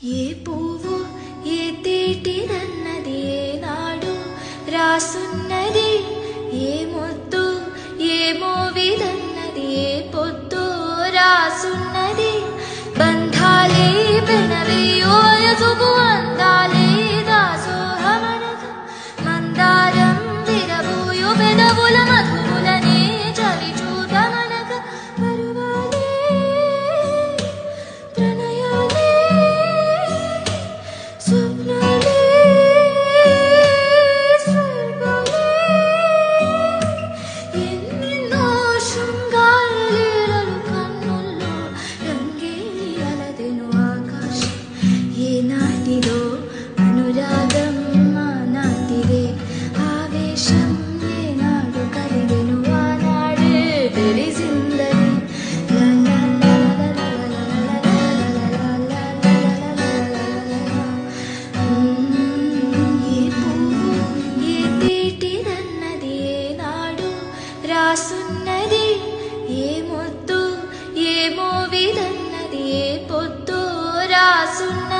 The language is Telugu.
ఏ పువ్వు ఏ తేటిదన్నది ఏనాడు రాసున్నది, ఏ ముద్దు ఏ మోవిదన్నది ఏ పొద్దు రాసున్నది. బంధాలే పెనవేయో వయసుకు అందాలే దాసోహమనగా, మందారం విరబూయు పెదవుల మధువులనే చవి చూడమనగా. పరువాలే ప్రణయాలే స్వప్నాలే స్వర్గాలే, ఎన్నెన్నో శృంగారలీలలు కన్నుల్లో రంగేలి అలదెను ఆకాశం. ఏనాటిదో అనురాగం ఆనాటిదే ఆవేశం, ఏనాడు కలిగెను ఆనాడే తెలిసిందని. ఏ పువ్వు ఏ తేటిదన్నది ఏనాడు రాసున్నది, ఏ ముద్దు ఏ మోవిదన్నది ఏ పొద్దు రాసున్నది.